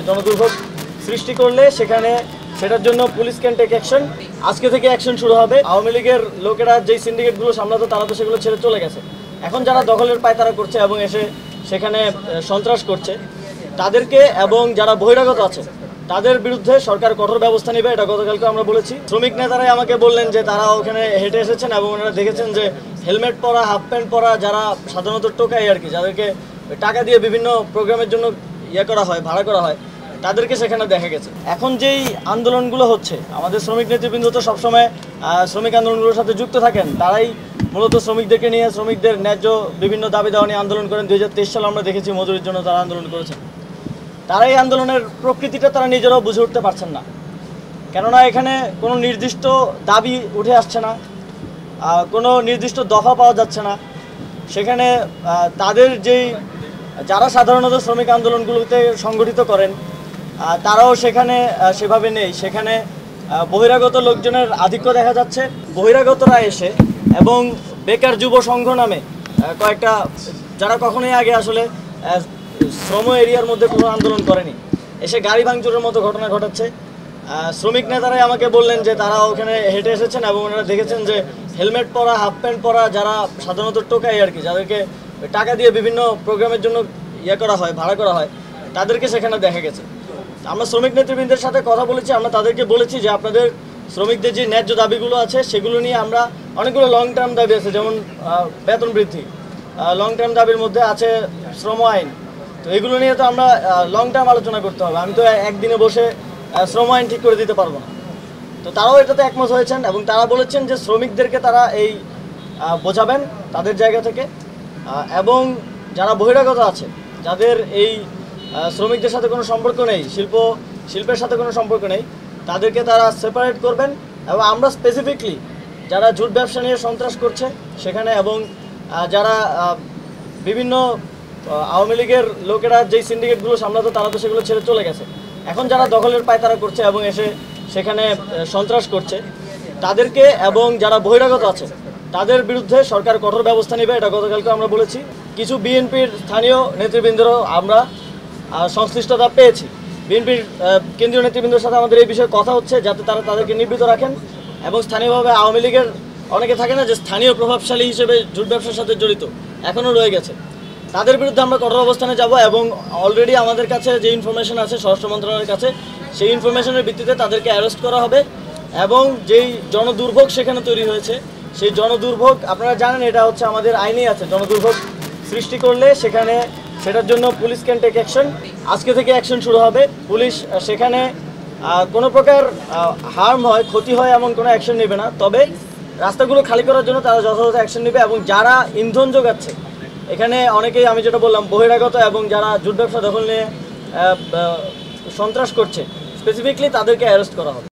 জনদুর্ভোগ সৃষ্টি করলে সেটার জন্য পুলিশ ক্যান টেক অ্যাকশন। আজকে থেকে অ্যাকশন শুরু হবে। আওয়ামী লীগের লোকেরা যেই সিন্ডিকেটগুলো সামলাতো তারা তো সেগুলো ছেড়ে চলে গেছে। এখন যারা দখলের পায়তারা করছে এবং এসে সেখানে সন্ত্রাস করছে তাদেরকে, এবং যারা বহিরাগত আছে তাদের বিরুদ্ধে সরকার কঠোর ব্যবস্থা নেবে। এটা গতকালকে আমরা বলেছি। শ্রমিক নেতারাই আমাকে বললেন যে তারা ওখানে হেঁটে এসেছেন এবং ওনারা দেখেছেন যে হেলমেট পরা, হাফ প্যান্ট পরা, যারা সাধারণত টোকাই আর কি, যাদেরকে টাকা দিয়ে বিভিন্ন প্রোগ্রামের জন্য করা হয়, ভাড়া করা হয়, তাদেরকে সেখানে দেখা গেছে। এখন যেই আন্দোলনগুলো হচ্ছে, আমাদের শ্রমিক নেতৃবৃন্দ তো সবসময় শ্রমিক আন্দোলনগুলোর সাথে যুক্ত থাকেন। তারাই মূলত শ্রমিকদেরকে নিয়ে, শ্রমিকদের ন্যায্য বিভিন্ন দাবি দাওয়া নিয়ে আন্দোলন করেন। 2023 সালে আমরা দেখেছি মজুরির জন্য তারা আন্দোলন করেছেন। তারা এই আন্দোলনের প্রকৃতিটা তারা নিজেরাও বুঝে উঠতে পারছেন না, কেননা এখানে কোনো নির্দিষ্ট দাবি উঠে আসছে না, কোনো নির্দিষ্ট দফা পাওয়া যাচ্ছে না। সেখানে তাদের যারা সাধারণত শ্রমিক আন্দোলনগুলোতে সংগঠিত করেন তারাও সেখানে সেভাবে নেই। সেখানে বহিরাগত লোকজনের আধিক্য দেখা যাচ্ছে। বহিরাগতরা এসে এবং বেকার যুব সংঘ নামে কয়েকটা, যারা কখনোই আগে আসলে শ্রম এরিয়ার মধ্যে কোনো আন্দোলন করেনি, এসে গাড়ি ভাঙচুরের মতো ঘটনা ঘটাচ্ছে। শ্রমিক নেতারাই আমাকে বললেন যে তারা ওখানে হেঁটে এসেছেন এবং ওনারা দেখেছেন যে হেলমেট পরা, হাফ প্যান্ট পরা, যারা সাধারণত টোকাই আর কি, যাদেরকে টাকা দিয়ে বিভিন্ন প্রোগ্রামের জন্য করা হয়, ভাড়া করা হয়, তাদেরকে সেখানে দেখা গেছে। আমরা শ্রমিক নেতৃবৃন্দের সাথে কথা বলেছি। আমরা তাদেরকে বলেছি যে আপনাদের শ্রমিকদের যে ন্যায্য দাবিগুলো আছে সেগুলো নিয়ে আমরা, অনেকগুলো লং টার্ম দাবি আছে, যেমন বেতন বৃদ্ধি, লং টার্ম দাবির মধ্যে আছে শ্রম আইন। তো এগুলো নিয়ে তো আমরা লং টার্ম আলোচনা করতে হবে। আমি তো একদিনে বসে শ্রম আইন ঠিক করে দিতে পারবো না। তো তারাও এটাতে একমত হয়েছেন এবং তারা বলেছেন যে শ্রমিকদেরকে তারা এই বোঝাবেন তাদের জায়গা থেকে, এবং যারা বহিরাগত আছে, যাদের এই শ্রমিকদের সাথে কোনো সম্পর্ক নেই, শিল্পের সাথে কোনো সম্পর্ক নেই, তাদেরকে তারা সেপারেট করবেন। এবং আমরা স্পেসিফিকলি যারা জুট ব্যবসা নিয়ে সন্ত্রাস করছে সেখানে, এবং যারা বিভিন্ন আওয়ামী লীগের লোকেরা যেই সিন্ডিকেটগুলো সামলাতো তারা তো সেগুলো ছেড়ে চলে গেছে। এখন যারা দখলের পায়তারা করছে এবং এসে সেখানে সন্ত্রাস করছে তাদেরকে, এবং যারা বহিরাগত আছে তাদের বিরুদ্ধে সরকার কঠোর ব্যবস্থা নেবে। এটা গতকালকে আমরা বলেছি। কিছু বিএনপির স্থানীয় নেতৃবৃন্দেরও আমরা সংশ্লিষ্টতা পেয়েছি। বিএনপির কেন্দ্রীয় নেতৃবৃন্দের সাথে আমাদের এই বিষয়ে কথা হচ্ছে, যাতে তারা তাদেরকে নিবৃত রাখেন। এবং স্থানীয়ভাবে আওয়ামী লীগের অনেকে থাকে না যে স্থানীয় প্রভাবশালী হিসেবে জুট ব্যবসার সাথে জড়িত, এখনও রয়ে গেছে, তাদের বিরুদ্ধে আমরা কঠোর অবস্থানে যাব। এবং অলরেডি আমাদের কাছে যে ইনফরমেশন আছে স্বরাষ্ট্র মন্ত্রণালয়ের কাছে, সেই ইনফরমেশনের ভিত্তিতে তাদেরকে অ্যারেস্ট করা হবে। এবং যেই জনদুর্ভোগ সেখানে তৈরি হয়েছে, সেই জনদুর্ভোগ আপনারা জানেন, এটা হচ্ছে আমাদের আইনেই আছে। জনদুর্ভোগ সৃষ্টি করলে সেটার জন্য পুলিশ ক্যান টেক অ্যাকশন। আজকে থেকে অ্যাকশন শুরু হবে। পুলিশ সেখানে কোনো প্রকার হার্ম হয়, ক্ষতি হয় এমন কোনো অ্যাকশন নেবে না, তবে রাস্তাগুলো খালি করার জন্য তারা যথাযথ অ্যাকশন নেবে। এবং যারা ইন্ধন যোগাচ্ছে, এখানে অনেকেই, আমি যেটা বললাম, বহিরাগত এবং যারা জুট ব্যবসা দখল নিয়ে সন্ত্রাস করছে, স্পেসিফিকলি তাদেরকে অ্যারেস্ট করা হবে।